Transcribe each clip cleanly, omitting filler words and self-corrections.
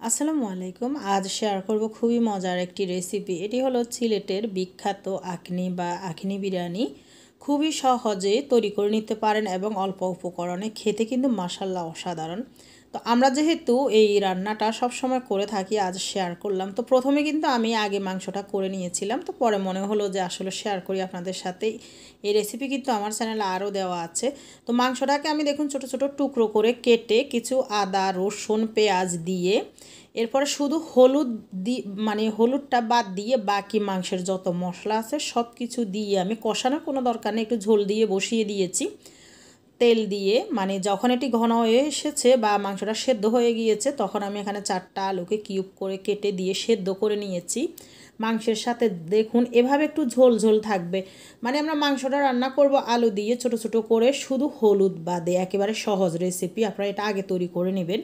আসসালামু আলাইকুম। আজ শেয়ার করব খুবই মজার একটি রেসিপি। এটি হলো সিলেটের বিখ্যাত আখনি বা আখনি বিরিয়ানি। খুবই সহজে তৈরি করে নিতে পারেন এবং অল্প উপকরণে খেতে কিন্তু মাশাআল্লাহ অসাধারণ। তো আমরা যেহেতু এই রান্নাটা সবসময় করে থাকি, আজ শেয়ার করলাম। তো প্রথমে কিন্তু আমি আগে মাংসটা করে নিয়েছিলাম, তো পরে মনে হলো যে আসলে শেয়ার করি আপনাদের সাথে। এই রেসিপি কিন্তু আমার চ্যানেলে আরও দেওয়া আছে। তো মাংসটাকে আমি দেখুন ছোট ছোট টুকরো করে কেটে কিছু আদা, রসুন, পেঁয়াজ দিয়ে এরপরে শুধু হলুদ মানে হলুদটা বাদ দিয়ে বাকি মাংসের যত মশলা আছে সব কিছু দিয়ে আমি কষানোর কোনো দরকার নেই, একটু ঝোল দিয়ে বসিয়ে দিয়েছি তেল দিয়ে। মানে যখন এটি ঘন হয়ে এসেছে বা মাংসটা সেদ্ধ হয়ে গিয়েছে, তখন আমি এখানে 4টা আলুকে কিউব করে কেটে দিয়ে সেদ্ধ করে নিয়েছি মাংসের সাথে। দেখুন এভাবে একটু ঝোল ঝোল থাকবে। মানে আমরা মাংসটা রান্না করব আলু দিয়ে ছোট ছোট করে, শুধু হলুদ বাদে। একেবারে সহজ রেসিপি, আপনারা এটা আগে তৈরি করে নেবেন।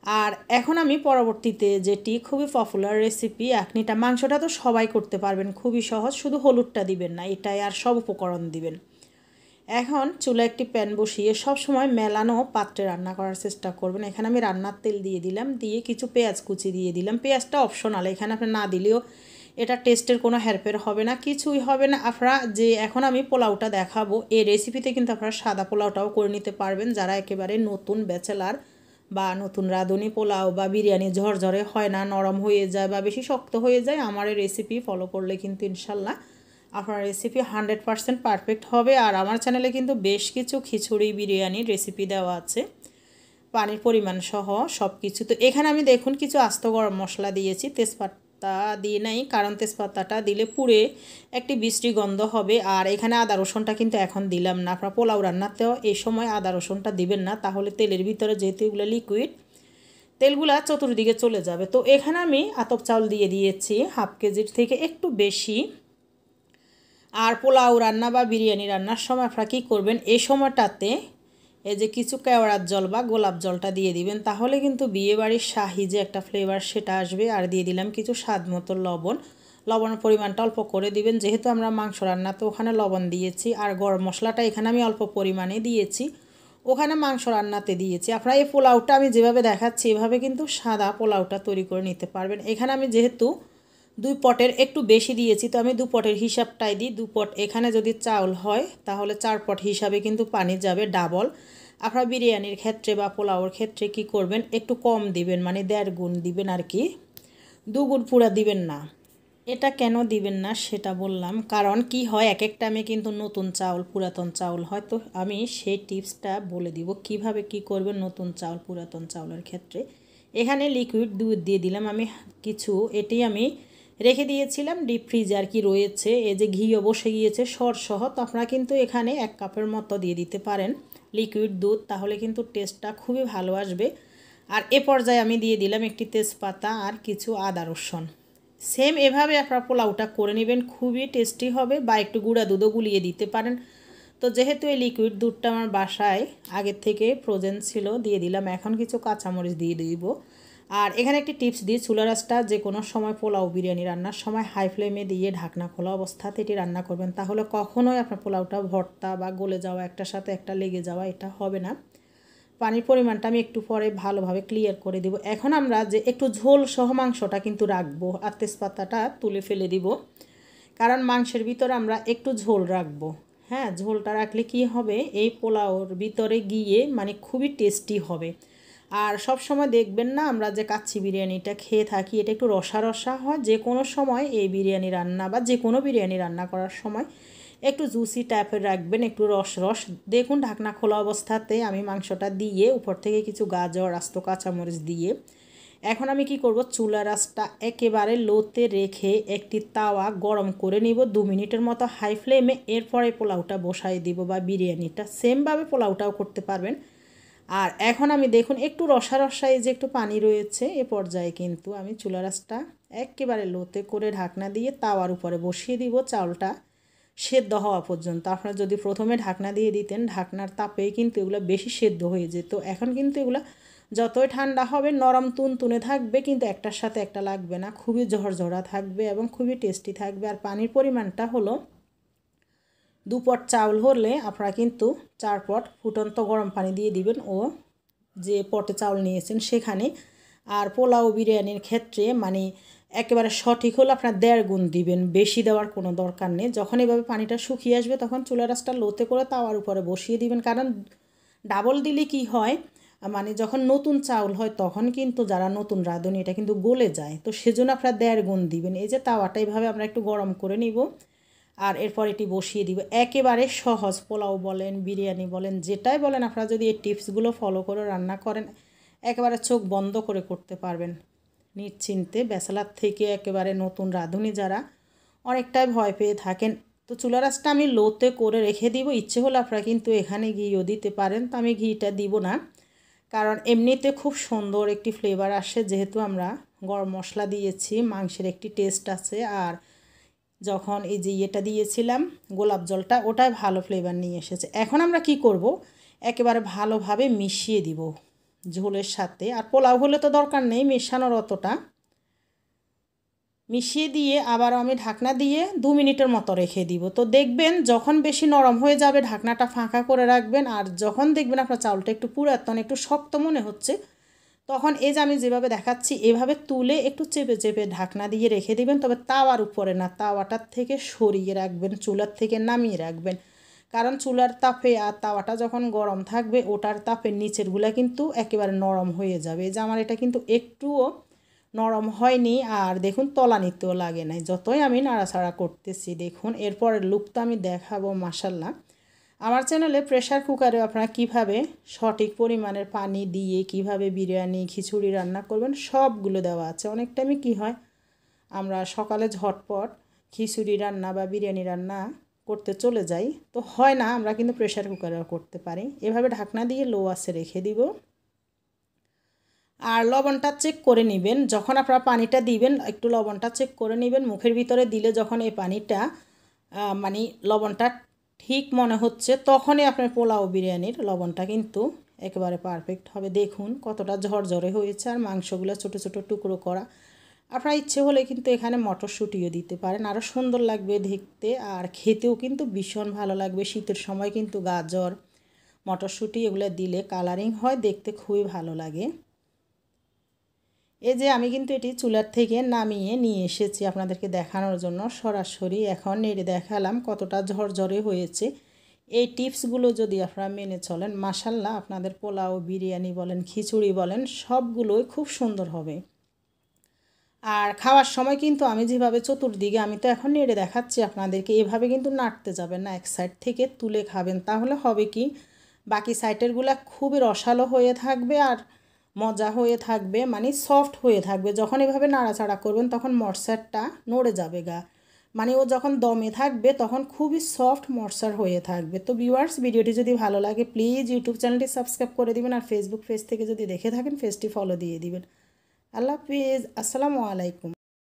আর এখন আমি পরবর্তীতে যেটি খুবই পপুলার রেসিপি আখনিটা, মাংসটা তো সবাই করতে পারবেন, খুবই সহজ, শুধু হলুদটা দিবেন না, এটাই আর সব উপকরণ দিবেন। এখন চুলা একটি প্যান বসিয়ে সব সময় মেলানো পাত্রে রান্না করার চেষ্টা করবেন। এখানে আমি রান্নার তেল দিয়ে দিলাম, দিয়ে কিছু পেঁয়াজ কুচি দিয়ে দিলাম। পেঁয়াজটা অপশনাল, এখানে আপনি না দিলেও এটা টেস্টের কোনো হেরফের হবে না, কিছুই হবে না। আপনারা যে এখন আমি পোলাওটা দেখাবো, এই রেসিপিতে কিন্তু আপনারা সাদা পোলাওটাও করে নিতে পারবেন। যারা একেবারে নতুন ব্যাচেলার বা নতুন রাঁধুনি, পোলাও বা বিরিয়ানি ঝরঝরে হয় না, নরম হয়ে যায় বা বেশি শক্ত হয়ে যায়, আমার এই রেসিপি ফলো করলে কিন্তু ইনশাল্লাহ আপনার রেসিপি 100% পারফেক্ট হবে। আর আমার চ্যানেলে কিন্তু বেশ কিছু খিচুড়ি বিরিয়ানির রেসিপি দেওয়া আছে পানির পরিমাণ সহ সব কিছু। তো এখানে আমি দেখুন কিছু আস্ত গরম মশলা দিয়েছি, তেজপাতা দিয়ে নাই, কারণ তেজপাতাটা দিলে পুড়ে একটি বিশ্রী গন্ধ হবে। আর এখানে আদা রসুনটা কিন্তু এখন দিলাম না। আপনার পোলাও রান্নাতেও এই সময় আদা রসুনটা দিবেন না, তাহলে তেলের ভিতরে যেহেতু এগুলো লিকুইড, তেলগুলা চতুর্দিকে চলে যাবে। তো এখানে আমি আতপ চাউল দিয়ে দিয়েছি হাফ কেজির থেকে একটু বেশি। আর পোলাও রান্না বা বিরিয়ানি রান্নার সময় আপনারা কী করবেন, এই সময়টাতে এই যে কিছু কেওড়ার জল বা গোলাপ জলটা দিয়ে দিবেন, তাহলে কিন্তু বিয়েবাড়ির শাহি যে একটা ফ্লেভার সেটা আসবে। আর দিয়ে দিলাম কিছু স্বাদ মতো লবণ। লবণের পরিমাণটা অল্প করে দিবেন, যেহেতু আমরা মাংস রান্না তো ওখানে লবণ দিয়েছি। আর গরম মশলাটা এখানে আমি অল্প পরিমাণে দিয়েছি, ওখানে মাংস রান্নাতে দিয়েছি। আপনারা এই পোলাওটা আমি যেভাবে দেখাচ্ছি এভাবে কিন্তু সাদা পোলাওটা তৈরি করে নিতে পারবেন। এখানে আমি যেহেতু 2 পটের একটু বেশি দিয়েছি, তো আমি 2 পটের হিসাবটাই দিই। 2 পট এখানে যদি চাউল হয় তাহলে 4 পট হিসাবে কিন্তু পানি যাবে ডাবল। আপনারা বিরিয়ানির ক্ষেত্রে বা পোলাওর ক্ষেত্রে কি করবেন, একটু কম দিবেন, মানে 1.5 গুণ দিবেন আর কি, 2 গুণ পুরা দিবেন না। এটা কেন দিবেন না সেটা বললাম, কারণ কি হয় এক এক টাইমে কিন্তু নতুন চাউল পুরাতন চাউল হয়। তো আমি সেই টিপসটা বলে দিব কিভাবে কি করবেন নতুন চাউল পুরাতন চাউলের ক্ষেত্রে। এখানে লিকুইড দুধ দিয়ে দিলাম আমি কিছু, এটি আমি রেখে দিয়েছিলাম ডিপ ফ্রিজে আর কি রয়েছে। এই যে ঘিও বসে গিয়েছে সরসহ, তো আপনারা কিন্তু এখানে 1 কাপের মতো দিয়ে দিতে পারেন লিকুইড দুধ, তাহলে কিন্তু টেস্টটা খুবই ভালো আসবে। আর এ পর্যায়ে আমি দিয়ে দিলাম একটি তেজপাতা আর কিছু আদা রসুন। সেম এভাবে আপনারা পোলাওটা করে নেবেন, খুবই টেস্টি হবে। বা একটু গুঁড়া দুধও গুলিয়ে দিতে পারেন। তো যেহেতু এই লিকুইড দুধটা আমার বাসায় আগের থেকে ফ্রোজেন ছিল, দিয়ে দিলাম। এখন কিছু কাঁচামরিচ দিয়ে দিব। আর এখানে একটি টিপস দিই, চুলা রাসটা যে কোনো সময় পোলাও বিরিয়ানি রান্নার সময় হাই ফ্লেমে দিয়ে ঢাকনা খোলা অবস্থাতে এটি রান্না করবেন, তাহলে কখনোই আপনার পোলাওটা ভর্তা বা গলে যাওয়া, একটার সাথে একটা লেগে যাওয়া, এটা হবে না। পানির পরিমাণটা আমি একটু পরে ভালোভাবে ক্লিয়ার করে দিব। এখন আমরা যে একটু ঝোল সহ মাংসটা কিন্তু রাখবো, আর তেজপাতাটা তুলে ফেলে দিব, কারণ মাংসের ভিতরে আমরা একটু ঝোল রাখবো। হ্যাঁ, ঝোলটা রাখলে কি হবে, এই পোলাওর ভিতরে গিয়ে মানে খুবই টেস্টি হবে। আর সব সময় দেখবেন না আমরা যে কাচ্চি বিরিয়ানিটা খেয়ে থাকি, এটা একটু রসা রসা হয়। যে কোনো সময় এই বিরিয়ানি রান্না বা যে কোনো বিরিয়ানি রান্না করার সময় একটু জুসি টাইপের রাখবেন, একটু রস রস। দেখুন ঢাকনা খোলা অবস্থাতে আমি মাংসটা দিয়ে উপর থেকে কিছু গাজর, আস্ত কাঁচামরিচ দিয়ে এখন আমি কি করব, চুলার আঁচটা একেবারে লোতে রেখে একটি তাওয়া গরম করে নিব 2 মিনিটের মতো হাই ফ্লেমে। এরপরে পোলাওটা বসাই দিব বা বিরিয়ানিটা সেমভাবে পোলাওটাও করতে পারবেন। আর এখন আমি দেখুন একটু রসা রসা, এই যে একটু পানি রয়েছে, এ পর্যায়ে কিন্তু আমি চুলার আঁচটা একেবারে লোতে করে ঢাকনা দিয়ে তাওয়ার উপরে বসিয়ে দিব চাউলটা সেদ্ধ হওয়া পর্যন্ত। আপনারা যদি প্রথমে ঢাকনা দিয়ে দিতেন, ঢাকনার তাপেই কিন্তু এগুলো বেশি সেদ্ধ হয়ে যেত। এখন কিন্তু এগুলো যতই ঠান্ডা হবে নরম তুনতুনে থাকবে, কিন্তু একটার সাথে একটা লাগবে না, খুবই ঝরঝরা থাকবে এবং খুবই টেস্টি থাকবে। আর পানির পরিমাণটা হলো 2 পট চাউল হলে আপনারা কিন্তু 4 পট ফুটন্ত গরম পানি দিয়ে দিবেন, ও যে পটে চাউল নিয়েছেন সেখানে। আর পোলাও বিরিয়ানির ক্ষেত্রে মানে একেবারে সঠিক হলো আপনার 1.5 গুণ দিবেন, বেশি দেওয়ার কোনো দরকার নেই। যখন এভাবে পানিটা শুকিয়ে আসবে তখন চুলা রাসটা লোতে করে তাওয়ার উপরে বসিয়ে দিবেন। কারণ ডাবল দিলে কি হয়, মানে যখন নতুন চাউল হয় তখন কিন্তু যারা নতুন রাঁধুনি এটা কিন্তু গলে যায়, তো সেজন্য আপনারা 1.5 গুণ দিবেন। এই যে তাওয়াটা এইভাবে আমরা একটু গরম করে নিব আর এরপর এটি বসিয়ে দিব। একেবারে সহজ, পোলাও বলেন বিরিয়ানি বলেন যেটাই বলেন, আপনারা যদি এই টিপসগুলো ফলো করে রান্না করেন একেবারে চোখ বন্ধ করে করতে পারবেন নিশ্চিন্তে। ব্যাচেলার থেকে একেবারে নতুন রাঁধুনি যারা অনেকটাই ভয় পেয়ে থাকেন, তো চুলা রাসটা আমি লোতে করে রেখে দিব। ইচ্ছে হলে আপনারা কিন্তু এখানে ঘিও দিতে পারেন, তো আমি ঘিটা দিব না, কারণ এমনিতে খুব সুন্দর একটি ফ্লেভার আসে, যেহেতু আমরা গরম মশলা দিয়েছি, মাংসের একটি টেস্ট আছে। আর যখন এই যে ইয়েটা দিয়েছিলাম গোলাপ জলটা, ওটাই ভালো ফ্লেভার নিয়ে এসেছে। এখন আমরা কি করব, একেবারে ভালোভাবে মিশিয়ে দিব ঝোলের সাথে। আর পোলাও হলে তো দরকার নেই মেশানোর অতটা, মিশিয়ে দিয়ে আবার আমি ঢাকনা দিয়ে 2 মিনিটের মতো রেখে দিব। তো দেখবেন যখন বেশি নরম হয়ে যাবে ঢাকনাটা ফাঁকা করে রাখবেন, আর যখন দেখবেন আপনার চাউলটা একটু পুরাতন একটু শক্ত মনে হচ্ছে তখন এই যে আমি যেভাবে দেখাচ্ছি এভাবে তুলে একটু চেপে চেপে ঢাকনা দিয়ে রেখে দিবেন। তবে তাওয়ার উপরে না, তাওয়াটার থেকে সরিয়ে রাখবেন, চুলার থেকে নামিয়ে রাখবেন। কারণ চুলার তাপে আর তাওয়াটা যখন গরম থাকবে ওটার তাপের নিচেরগুলা কিন্তু একেবারে নরম হয়ে যাবে। এই যে আমার এটা কিন্তু একটুও নরম হয়নি, আর দেখুন তলানিতেও লাগে নাই যতই আমি নাড়াচাড়া করতেছি। দেখুন এরপরের লুকটা আমি দেখাবো। মাশাল্লাহ, আমার চ্যানেলে প্রেশার কুকারে আপনারা কিভাবে সঠিক পরিমাণের পানি দিয়ে কিভাবে বিরিয়ানি খিচুড়ি রান্না করবেন সবগুলো দেওয়া আছে। অনেক টাইমে কী হয়, আমরা সকালে ঝটপট খিচুড়ি রান্না বা বিরিয়ানি রান্না করতে চলে যাই, তো হয় না, আমরা কিন্তু প্রেশার কুকারেও করতে পারি। এভাবে ঢাকনা দিয়ে লো আঁচে রেখে দিব। আর লবণটা চেক করে নেবেন, যখন আপনারা পানিটা দিবেন একটু লবণটা চেক করে নেবেন। মুখের ভিতরে দিলে যখন এই পানিটা মানে লবণটা ঠিক মনে হচ্ছে তখনই আপনার পোলাও বিরিয়ানির লবণটা কিন্তু একেবারে পারফেক্ট হবে। দেখুন কতটা ঝরঝরে হয়েছে, আর মাংসগুলো ছোটো ছোটো টুকরো করা। আপনারা ইচ্ছে হলে কিন্তু এখানে মটরশুঁটিও দিতে পারেন, আরও সুন্দর লাগবে দেখতে, আর খেতেও কিন্তু ভীষণ ভালো লাগবে। শীতের সময় কিন্তু গাজর মটরশুঁটি এগুলো দিলে কালারিং হয়, দেখতে খুবই ভালো লাগে। এই যে আমি কিন্তু এটি চুলার থেকে নামিয়ে নিয়ে এসেছি আপনাদেরকে দেখানোর জন্য সরাসরি। এখন নেড়ে দেখালাম কতটা ঝরঝরে হয়েছে। এই টিপসগুলো যদি আপনারা মেনে চলেন মাশাল্লাহ আপনাদের পোলাও বিরিয়ানি বলেন খিচুড়ি বলেন সবগুলোই খুব সুন্দর হবে। আর খাওয়ার সময় কিন্তু আমি যেভাবে চতুর্দিকে আমি তো এখন নেড়ে দেখাচ্ছি আপনাদেরকে, এভাবে কিন্তু নাড়তে যাবেন না, এক সাইড থেকে তুলে খাবেন। তাহলে হবে কি, বাকি সাইডেরগুলো খুবই রসালো হয়ে থাকবে আর মজা হয়ে থাকবে, মানে সফট হয়ে থাকবে। যখন এভাবে নাড়াচাড়া করবেন তখন মরচারটা নড়ে যাবে গা, মানে ও যখন দমে থাকবে তখন খুবই সফট মরচার হয়ে থাকবে। তো ভিউয়ার্স, ভিডিওটি যদি ভালো লাগে প্লিজ ইউটিউব চ্যানেলটি সাবস্ক্রাইব করে দিবেন, আর ফেসবুক পেজ থেকে যদি দেখে থাকেন পেজটি ফলো দিয়ে দিবেন। আল্লাহ হাফিজ, আসসালামু আলাইকুম।